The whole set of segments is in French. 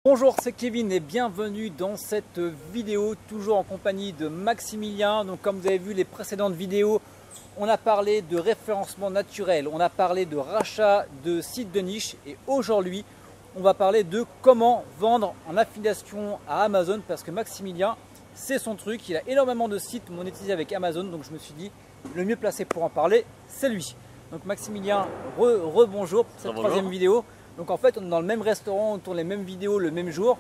Bonjour, c'est Kevin et bienvenue dans cette vidéo, toujours en compagnie de Maximilien. Donc comme vous avez vu les précédentes vidéos, on a parlé de référencement naturel, on a parlé de rachat de sites de niche et aujourd'hui, on va parler de comment vendre en affiliation à Amazon parce que Maximilien, c'est son truc, il a énormément de sites monétisés avec Amazon, donc je me suis dit, le mieux placé pour en parler, c'est lui. Donc Maximilien, rebonjour pour cette troisième vidéo. Donc en fait on est dans le même restaurant, on tourne les mêmes vidéos le même jour,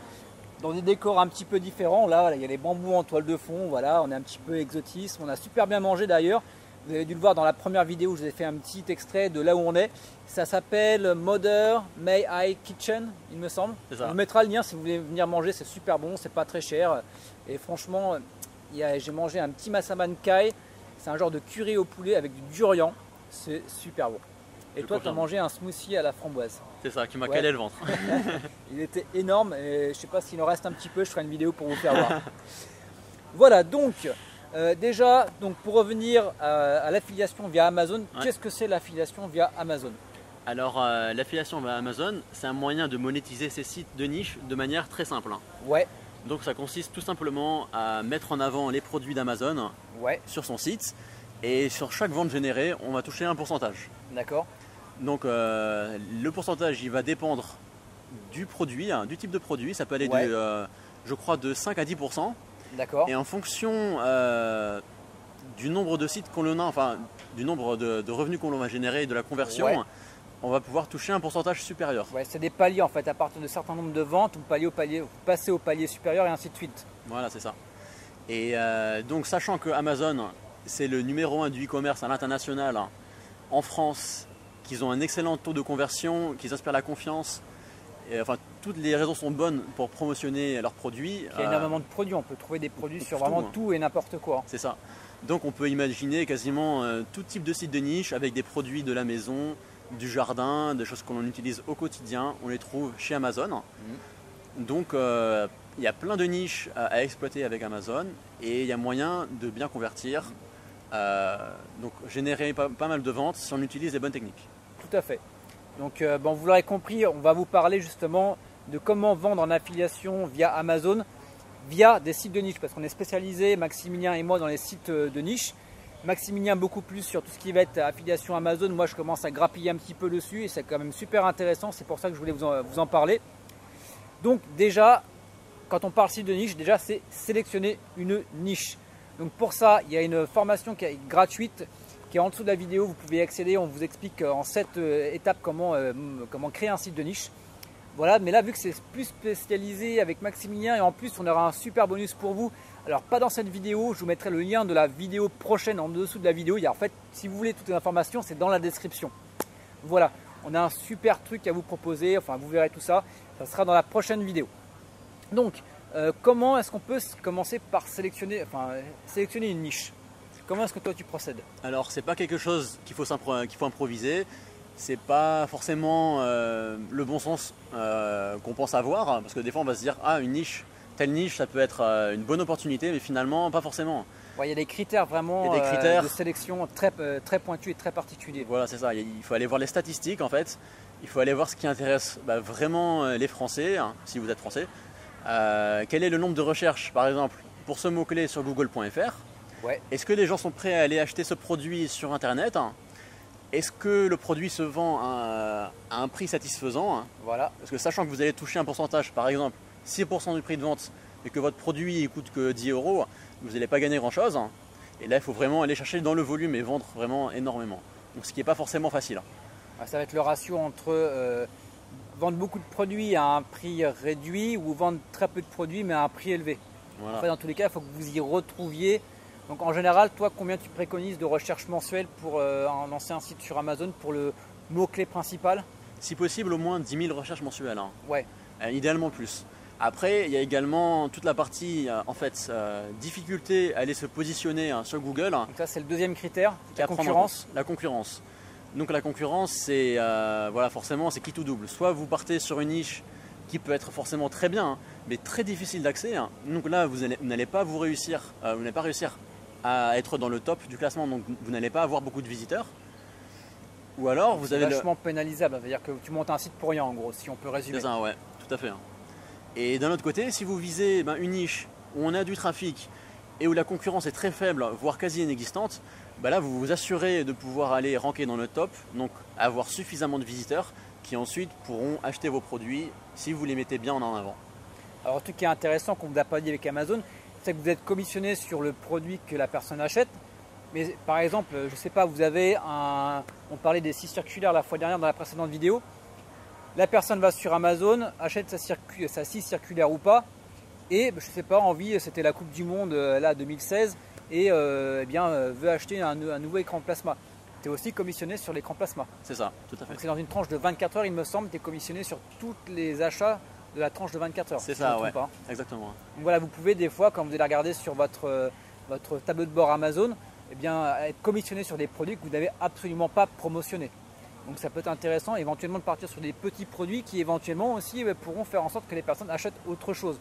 dans des décors un petit peu différents. Là il y a les bambous en toile de fond, voilà, on est un petit peu exotisme, on a super bien mangé d'ailleurs. Vous avez dû le voir dans la première vidéo, je vous ai fait un petit extrait de là où on est. Ça s'appelle Mother May I Kitchen, il me semble. On vous mettra le lien si vous voulez venir manger, c'est super bon, c'est pas très cher. Et franchement, j'ai mangé un petit massaman kai, c'est un genre de curry au poulet avec du durian, c'est super bon. Et toi, tu as mangé un smoothie à la framboise. C'est ça, qui m'a calé le ventre. Il était énorme et je ne sais pas s'il en reste un petit peu, je ferai une vidéo pour vous faire voir. Voilà, donc déjà, pour revenir à l'affiliation via Amazon, qu'est-ce que c'est l'affiliation via Amazon? Alors, l'affiliation via Amazon, c'est un moyen de monétiser ses sites de niche de manière très simple. Ouais. Donc, ça consiste tout simplement à mettre en avant les produits d'Amazon sur son site et sur chaque vente générée, on va toucher un pourcentage. D'accord. Donc le pourcentage il va dépendre du produit, du type de produit, ça peut aller je crois de 5 à 10%. D'accord. Et en fonction du nombre de sites qu'on a, enfin du nombre de revenus qu'on va générer, de la conversion, on va pouvoir toucher un pourcentage supérieur. Ouais, c'est des paliers en fait, à partir de certains nombres de ventes, vous passez au palier supérieur et ainsi de suite. Voilà, c'est ça. Et donc sachant que Amazon c'est le numéro 1 du e-commerce à l'international en France, qu'ils ont un excellent taux de conversion, qu'ils inspirent la confiance. Et, enfin, toutes les raisons sont bonnes pour promotionner leurs produits. Il y a énormément de produits, on peut trouver des produits sur vraiment tout et n'importe quoi. C'est ça. Donc on peut imaginer quasiment tout type de site de niche avec des produits de la maison, du jardin, des choses qu'on utilise au quotidien. On les trouve chez Amazon. Donc il y a plein de niches à exploiter avec Amazon et il y a moyen de bien convertir. Donc générer pas mal de ventes si on utilise les bonnes techniques. Tout à fait. Donc vous l'aurez compris, on va vous parler justement de comment vendre en affiliation via Amazon, via des sites de niche, parce qu'on est spécialisé, Maximilien et moi, dans les sites de niche. Maximilien beaucoup plus sur tout ce qui va être affiliation Amazon. Moi je commence à grappiller un petit peu dessus et c'est quand même super intéressant, c'est pour ça que je voulais vous en parler. Donc déjà, quand on parle site de niche, déjà c'est sélectionner une niche. Donc pour ça, il y a une formation qui est gratuite qui est en dessous de la vidéo. Vous pouvez y accéder. On vous explique en 7 étapes comment créer un site de niche. Voilà, mais là, vu que c'est plus spécialisé avec Maximilien et en plus, on aura un super bonus pour vous. Alors, pas dans cette vidéo. Je vous mettrai le lien de la vidéo prochaine en dessous de la vidéo. Il y a, en fait, si vous voulez toutes les informations, c'est dans la description. Voilà, on a un super truc à vous proposer. Enfin, vous verrez tout ça. Ça sera dans la prochaine vidéo. Donc, comment est-ce qu'on peut commencer par sélectionner une niche? Comment est-ce que toi tu procèdes? Alors c'est pas quelque chose qu'il faut improviser, c'est pas forcément le bon sens qu'on pense avoir, parce que des fois on va se dire ah une niche, telle niche ça peut être une bonne opportunité, mais finalement pas forcément. Il y a des critères vraiment de sélection très pointus et très particuliers. Voilà, c'est ça, il faut aller voir les statistiques en fait, il faut aller voir ce qui intéresse vraiment les Français, si vous êtes Français. Quel est le nombre de recherches par exemple pour ce mot-clé sur google.fr? Est-ce que les gens sont prêts à aller acheter ce produit sur internet? Est-ce que le produit se vend à un prix satisfaisant? Voilà. Parce que sachant que vous allez toucher un pourcentage, par exemple 6% du prix de vente et que votre produit ne coûte que 10 €, vous n'allez pas gagner grand chose. Et là il faut vraiment aller chercher dans le volume et vendre vraiment énormément. Donc, ce qui n'est pas forcément facile. Ça va être le ratio entre vendre beaucoup de produits à un prix réduit ou vendre très peu de produits mais à un prix élevé. Voilà. En fait, dans tous les cas, il faut que vous y retrouviez. Donc en général, toi, combien tu préconises de recherche mensuelle pour lancer un site sur Amazon pour le mot-clé principal? Si possible, au moins 10 000 recherches mensuelles. Ouais. Idéalement plus. Après, il y a également toute la partie difficulté à aller se positionner sur Google. Donc ça, c'est le deuxième critère, la concurrence. La concurrence. Donc la concurrence, c'est forcément c'est qui tout double. Soit vous partez sur une niche qui peut être forcément très bien, mais très difficile d'accès. Donc là, vous n'allez pas réussir à être dans le top du classement, donc vous n'allez pas avoir beaucoup de visiteurs. Ou alors vous avez vachement pénalisable, c'est-à-dire que tu montes un site pour rien en gros, si on peut résumer. C'est ça, ouais, tout à fait. Et d'un autre côté, si vous visez une niche où on a du trafic et où la concurrence est très faible, voire quasi inexistante, là vous vous assurez de pouvoir aller ranker dans le top, donc avoir suffisamment de visiteurs qui ensuite pourront acheter vos produits si vous les mettez bien en avant. Alors, un truc qui est intéressant qu'on ne vous a pas dit avec Amazon, c'est que vous êtes commissionné sur le produit que la personne achète. Mais par exemple, je ne sais pas, vous avez on parlait des scies circulaires la fois dernière dans la précédente vidéo. La personne va sur Amazon, achète sa scie circulaire ou pas, et je ne sais pas, c'était la Coupe du Monde là 2016, et veut acheter un nouveau écran plasma. Tu es aussi commissionné sur l'écran plasma. C'est ça, tout à fait. C'est dans une tranche de 24 heures, il me semble, tu es commissionné sur tous les achats de la tranche de 24 heures. C'est ça, ouais. Exactement. Donc voilà, vous pouvez des fois, quand vous allez regarder sur votre tableau de bord Amazon, être commissionné sur des produits que vous n'avez absolument pas promotionnés. Donc ça peut être intéressant éventuellement de partir sur des petits produits qui éventuellement aussi pourront faire en sorte que les personnes achètent autre chose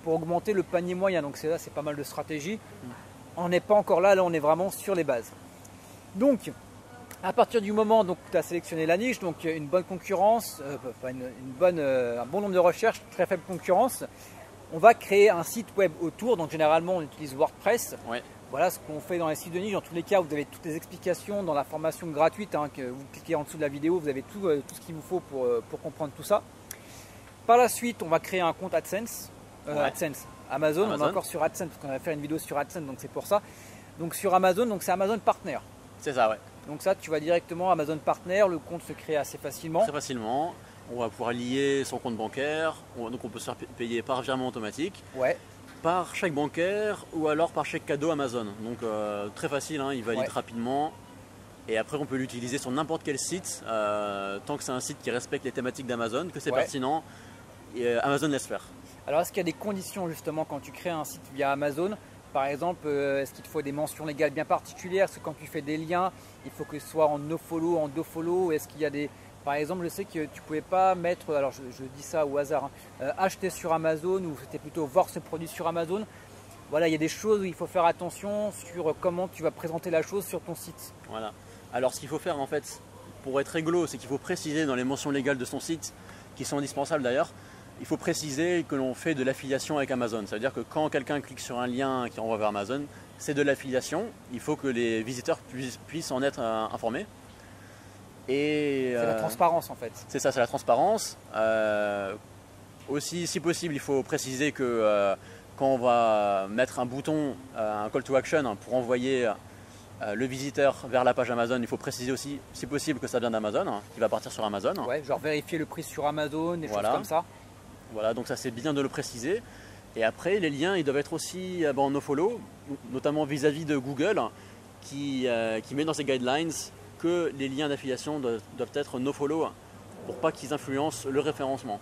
pour augmenter le panier moyen. Donc c'est pas mal de stratégies. On n'est pas encore là, on est vraiment sur les bases. Donc à partir du moment où tu as sélectionné la niche, donc une bonne concurrence, un bon nombre de recherches, très faible concurrence, on va créer un site web autour. Donc généralement on utilise WordPress. Voilà ce qu'on fait dans les sites de niche. Dans tous les cas, vous avez toutes les explications dans la formation gratuite, que vous cliquez en dessous de la vidéo, vous avez tout ce qu'il vous faut pour comprendre tout ça. Par la suite, on va créer un compte AdSense. Amazon, on est encore sur AdSense parce qu'on va faire une vidéo sur AdSense, donc c'est pour ça. Donc sur Amazon, donc c'est Amazon Partner. C'est ça, ouais. Donc ça, tu vas directement Amazon Partner, le compte se crée assez facilement. Très facilement. On va pouvoir lier son compte bancaire, donc on peut se faire payer par virement automatique. Par chèque bancaire ou alors par chèque cadeau Amazon. Donc très facile, il valide rapidement. Et après on peut l'utiliser sur n'importe quel site, tant que c'est un site qui respecte les thématiques d'Amazon, que c'est pertinent, et Amazon laisse faire. Alors est-ce qu'il y a des conditions justement quand tu crées un site via Amazon? Par exemple, est-ce qu'il te faut des mentions légales bien particulières? Est-ce que quand tu fais des liens, il faut que ce soit en nofollow, en dofollow? Est-ce qu'il y a des... Par exemple, je sais que tu ne pouvais pas mettre, alors je dis ça au hasard, acheter sur Amazon, ou c'était plutôt voir ce produit sur Amazon. Voilà, il y a des choses où il faut faire attention sur comment tu vas présenter la chose sur ton site. Voilà. Alors ce qu'il faut faire en fait, pour être réglo, c'est qu'il faut préciser dans les mentions légales de son site, qui sont indispensables d'ailleurs, il faut préciser que l'on fait de l'affiliation avec Amazon. Ça veut dire que quand quelqu'un clique sur un lien qui renvoie vers Amazon, c'est de l'affiliation. Il faut que les visiteurs puissent en être informés. C'est la transparence en fait. C'est ça, c'est la transparence. Aussi, si possible, il faut préciser que quand on va mettre un bouton, un call to action pour envoyer le visiteur vers la page Amazon, il faut préciser aussi, si possible, que ça vient d'Amazon, qu'il va partir sur Amazon. Ouais, genre vérifier le prix sur Amazon, des choses comme ça. Voilà, donc ça c'est bien de le préciser. Et après, les liens, ils doivent être aussi en nofollow, notamment vis-à-vis de Google, qui met dans ses guidelines que les liens d'affiliation doivent être nofollow pour pas qu'ils influencent le référencement.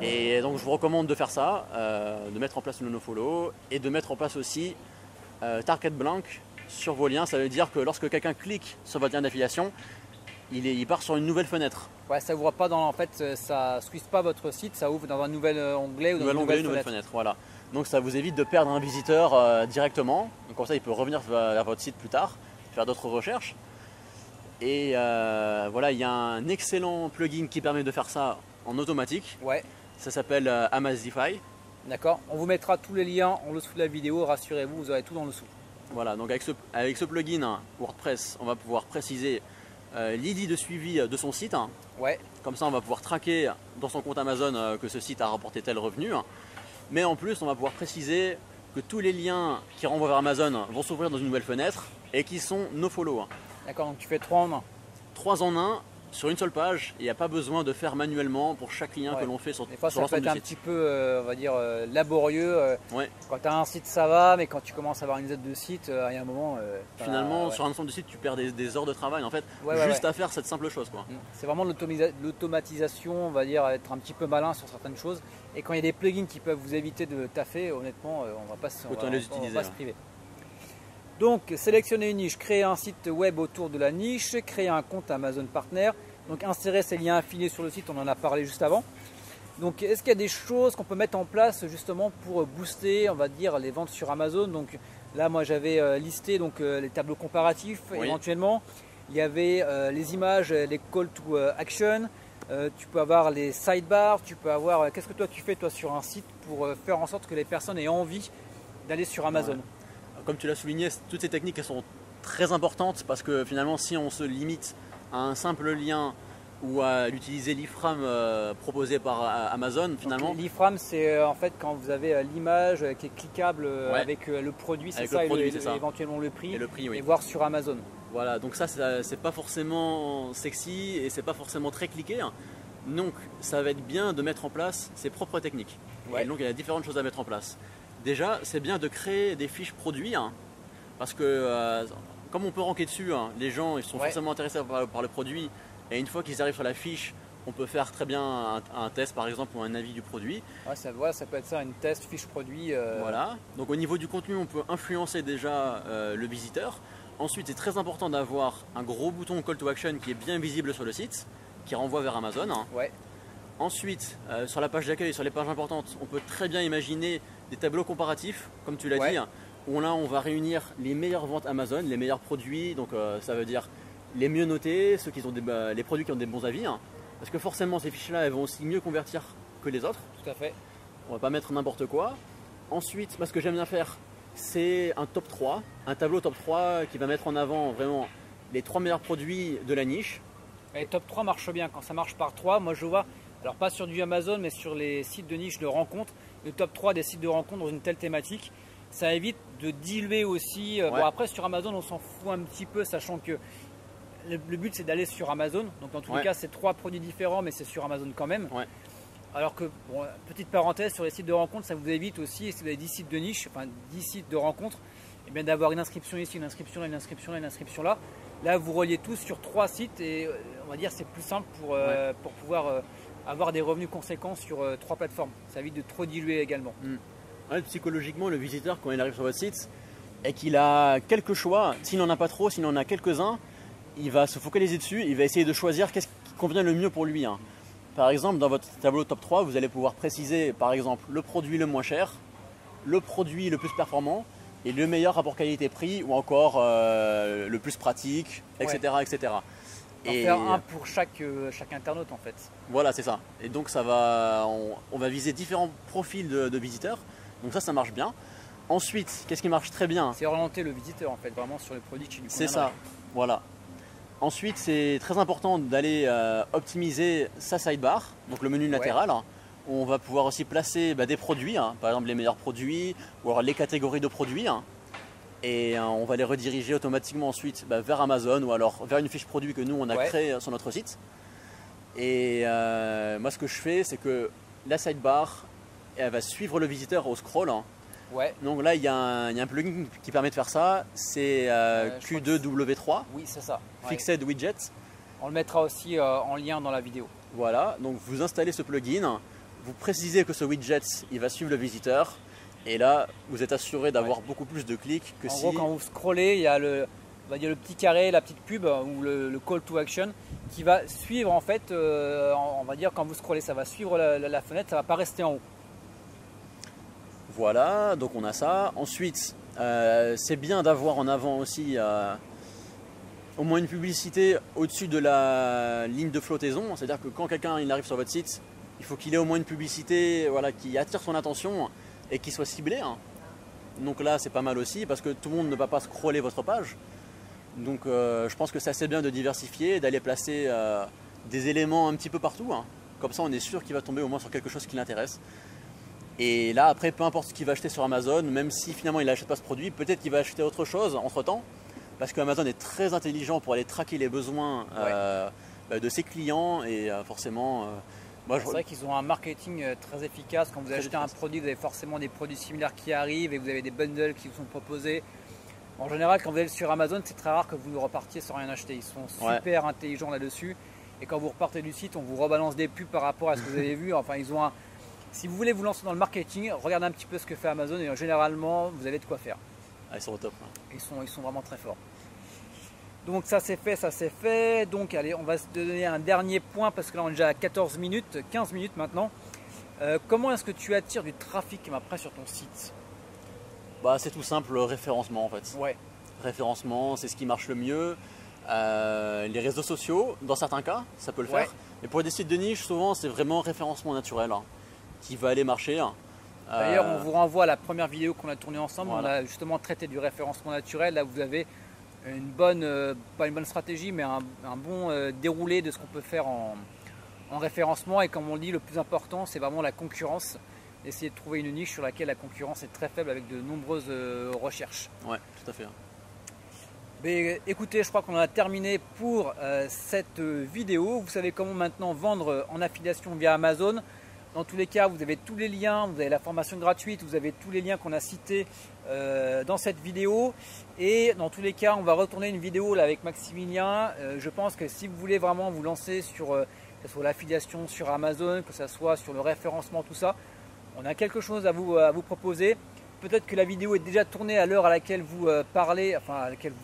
Et donc je vous recommande de faire ça, de mettre en place le nofollow et de mettre en place aussi target blank sur vos liens. Ça veut dire que lorsque quelqu'un clique sur votre lien d'affiliation, il part sur une nouvelle fenêtre. Ouais, ça ouvre pas dans, en fait, ça squeeze pas votre site, ça ouvre dans un nouvel onglet ou dans une nouvelle fenêtre. Voilà. Donc ça vous évite de perdre un visiteur directement. Donc comme ça, il peut revenir vers votre site plus tard, faire d'autres recherches. Et voilà, il y a un excellent plugin qui permet de faire ça en automatique. Ça s'appelle Amazify. D'accord. On vous mettra tous les liens en dessous de la vidéo. Rassurez-vous, vous aurez tout dans le dessous. Voilà. Donc avec ce plugin WordPress, on va pouvoir préciser l'ID de suivi de son site. Comme ça, on va pouvoir traquer dans son compte Amazon que ce site a rapporté tel revenu. Mais en plus, on va pouvoir préciser que tous les liens qui renvoient vers Amazon vont s'ouvrir dans une nouvelle fenêtre et qui sont nofollow. D'accord, donc tu fais 3 en 1. 3 en 1 sur une seule page. Il n'y a pas besoin de faire manuellement pour chaque lien que l'on fait sur des fois, sur ça peut être un petit peu, on va dire, laborieux. Ouais. Quand tu as un site, ça va, mais quand tu commences à avoir une dizaine de sites, il y a un moment... Finalement, sur un ensemble de sites, tu perds des heures de travail en fait, juste à faire cette simple chose. C'est vraiment l'automatisation, on va dire, être un petit peu malin sur certaines choses. Et quand il y a des plugins qui peuvent vous éviter de taffer, honnêtement, on va pas se priver. Donc, sélectionner une niche, créer un site web autour de la niche, créer un compte Amazon Partner, donc insérer ces liens affiliés sur le site, on en a parlé juste avant. Donc, est-ce qu'il y a des choses qu'on peut mettre en place justement pour booster, on va dire, les ventes sur Amazon? Donc là, moi, j'avais listé donc les tableaux comparatifs éventuellement. Il y avait les images, les call to action. tu peux avoir les sidebars, tu peux avoir... Qu'est-ce que toi tu fais toi sur un site pour faire en sorte que les personnes aient envie d'aller sur Amazon? Ouais. Comme tu l'as souligné, toutes ces techniques elles sont très importantes parce que finalement si on se limite à un simple lien ou à utiliser l'iframe proposé par Amazon finalement. L'iframe c'est en fait quand vous avez l'image qui est cliquable avec le produit, c'est ça, éventuellement le prix, oui. Et voir sur Amazon. Voilà, donc ça c'est pas forcément sexy et c'est pas forcément très cliqué. Donc ça va être bien de mettre en place ses propres techniques. Ouais. Et donc il y a différentes choses à mettre en place. Déjà c'est bien de créer des fiches produits parce que comme on peut ranker dessus, les gens ils sont forcément intéressés par le produit. Et une fois qu'ils arrivent sur la fiche, on peut faire très bien un test par exemple ou un avis du produit. Ouais, ça peut être ça, une test fiche produit. Voilà. Donc au niveau du contenu, on peut influencer déjà le visiteur. Ensuite, c'est très important d'avoir un gros bouton Call to Action qui est bien visible sur le site, qui renvoie vers Amazon. Ouais. Ensuite, sur la page d'accueil, sur les pages importantes, on peut très bien imaginer des tableaux comparatifs, comme tu l'as dit, où là on va réunir les meilleures ventes Amazon, les meilleurs produits. Donc ça veut dire les mieux notés, ceux qui ont les produits qui ont des bons avis, parce que forcément ces fiches-là, elles vont aussi mieux convertir que les autres. Tout à fait. On va pas mettre n'importe quoi. Ensuite, ce que j'aime bien faire, c'est un top 3, un tableau top 3 qui va mettre en avant vraiment les 3 meilleurs produits de la niche. Et top 3 marche bien, quand ça marche par 3, moi je vois, alors pas sur du Amazon, mais sur les sites de niche de rencontres, le top 3 des sites de rencontres dans une telle thématique, ça évite de diluer aussi. Bon, après sur Amazon, on s'en fout un petit peu, sachant que le but c'est d'aller sur Amazon, donc dans tous les cas c'est 3 produits différents mais c'est sur Amazon quand même. Alors que, bon, petite parenthèse, sur les sites de rencontres, ça vous évite aussi, si vous avez 10 sites de niche, enfin 10 sites de rencontres, et bien d'avoir une inscription ici, une inscription là, une inscription là, une inscription là. Là vous reliez tous sur 3 sites et on va dire c'est plus simple pour pouvoir avoir des revenus conséquents sur 3 plateformes. Ça évite de trop diluer également. Psychologiquement, le visiteur quand il arrive sur votre site et qu'il a quelques choix, s'il n'en a pas trop, s'il en a quelques-uns, il va se focaliser dessus, il va essayer de choisir qu'est-ce qui convient le mieux pour lui. Par exemple, dans votre tableau top 3, vous allez pouvoir préciser par exemple le produit le moins cher, le produit le plus performant et le meilleur rapport qualité-prix ou encore le plus pratique, etc. etc. Et faire un pour chaque internaute en fait. Voilà, c'est ça. Et donc on va viser différents profils de visiteurs. Donc ça marche bien. Ensuite, qu'est-ce qui marche très bien? C'est orienter le visiteur en fait, vraiment sur le produit qui lui conviendrait. C'est ça, voilà. Ensuite, c'est très important d'aller optimiser sa sidebar, donc le menu latéral. Où on va pouvoir aussi placer des produits, par exemple les meilleurs produits ou alors les catégories de produits. Et on va les rediriger automatiquement ensuite vers Amazon ou alors vers une fiche produit que nous on a créée sur notre site. Et moi ce que je fais, c'est que la sidebar, elle va suivre le visiteur au scroll. Donc là il y a un plugin qui permet de faire ça, c'est Q2W3. Oui, c'est ça. Fixed Widget. On le mettra aussi en lien dans la vidéo. Voilà, donc vous installez ce plugin, vous précisez que ce widget il va suivre le visiteur et là vous êtes assuré d'avoir beaucoup plus de clics que si… En gros, quand vous scrollez, il y a le petit carré, la petite pub ou le call to action qui va suivre en fait, on va dire quand vous scrollez, ça va suivre la fenêtre, ça ne va pas rester en haut. Voilà, donc on a ça. Ensuite, c'est bien d'avoir en avant aussi au moins une publicité au-dessus de la ligne de flottaison. C'est-à-dire que quand quelqu'un arrive sur votre site, il faut qu'il ait au moins une publicité qui attire son attention et qui soit ciblée. Donc là, c'est pas mal aussi parce que tout le monde ne va pas scroller votre page. Donc je pense que c'est assez bien de diversifier, d'aller placer des éléments un petit peu partout. Comme ça, on est sûr qu'il va tomber au moins sur quelque chose qui l'intéresse. Et là, après, peu importe ce qu'il va acheter sur Amazon, même si finalement il n'achète pas ce produit, peut-être qu'il va acheter autre chose entre-temps. Parce que Amazon est très intelligent pour aller traquer les besoins de ses clients et forcément… c'est vrai qu'ils ont un marketing très efficace. Quand vous achetez un produit, vous avez forcément des produits similaires qui arrivent et vous avez des bundles qui vous sont proposés. En général, quand vous allez sur Amazon, c'est très rare que vous repartiez sans rien acheter. Ils sont super intelligents là-dessus. Et quand vous repartez du site, on vous rebalance des pubs par rapport à ce que vous avez vu. Enfin, ils ont si vous voulez vous lancer dans le marketing, regardez un petit peu ce que fait Amazon et généralement, vous avez de quoi faire. Ils sont au top. Ils sont vraiment très forts. Donc ça c'est fait, ça c'est fait. Donc allez, on va se donner un dernier point parce que là on est déjà à 14 minutes, 15 minutes maintenant. Comment est-ce que tu attires du trafic après sur ton site? C'est tout simple, le référencement en fait. Référencement, c'est ce qui marche le mieux. Les réseaux sociaux, dans certains cas, ça peut le faire. Et pour des sites de niche, souvent c'est vraiment référencement naturel qui va aller marcher. D'ailleurs, on vous renvoie à la première vidéo qu'on a tournée ensemble. Voilà. On a justement traité du référencement naturel. Là, vous avez une bonne, pas une bonne stratégie, mais un bon déroulé de ce qu'on peut faire en référencement. Et comme on dit, le plus important, c'est vraiment la concurrence. Essayer de trouver une niche sur laquelle la concurrence est très faible avec de nombreuses recherches. Ouais, tout à fait. Mais écoutez, je crois qu'on a terminé pour cette vidéo. Vous savez comment maintenant vendre en affiliation via Amazon. Dans tous les cas, vous avez tous les liens, vous avez la formation gratuite, vous avez tous les liens qu'on a cités dans cette vidéo. Et dans tous les cas, on va retourner une vidéo là avec Maximilien. Je pense que si vous voulez vraiment vous lancer sur que ce soit l'affiliation sur Amazon, que ce soit sur le référencement, tout ça, on a quelque chose à vous proposer. Peut-être que la vidéo est déjà tournée à l'heure à laquelle vous parlez, enfin à laquelle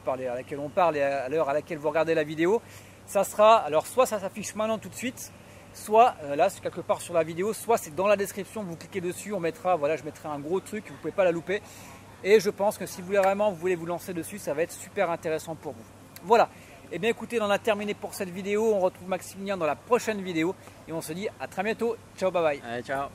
on parle et à l'heure à laquelle vous regardez la vidéo. Ça sera, alors soit ça s'affiche maintenant tout de suite, soit là c'est quelque part sur la vidéo, soit c'est dans la description, vous cliquez dessus, on mettra, voilà, je mettrai un gros truc, vous ne pouvez pas la louper. Et je pense que si vous voulez vous lancer dessus, ça va être super intéressant pour vous. Voilà, et bien écoutez, on a terminé pour cette vidéo, on retrouve Maximilien dans la prochaine vidéo et on se dit à très bientôt, ciao, bye bye. Allez, ciao.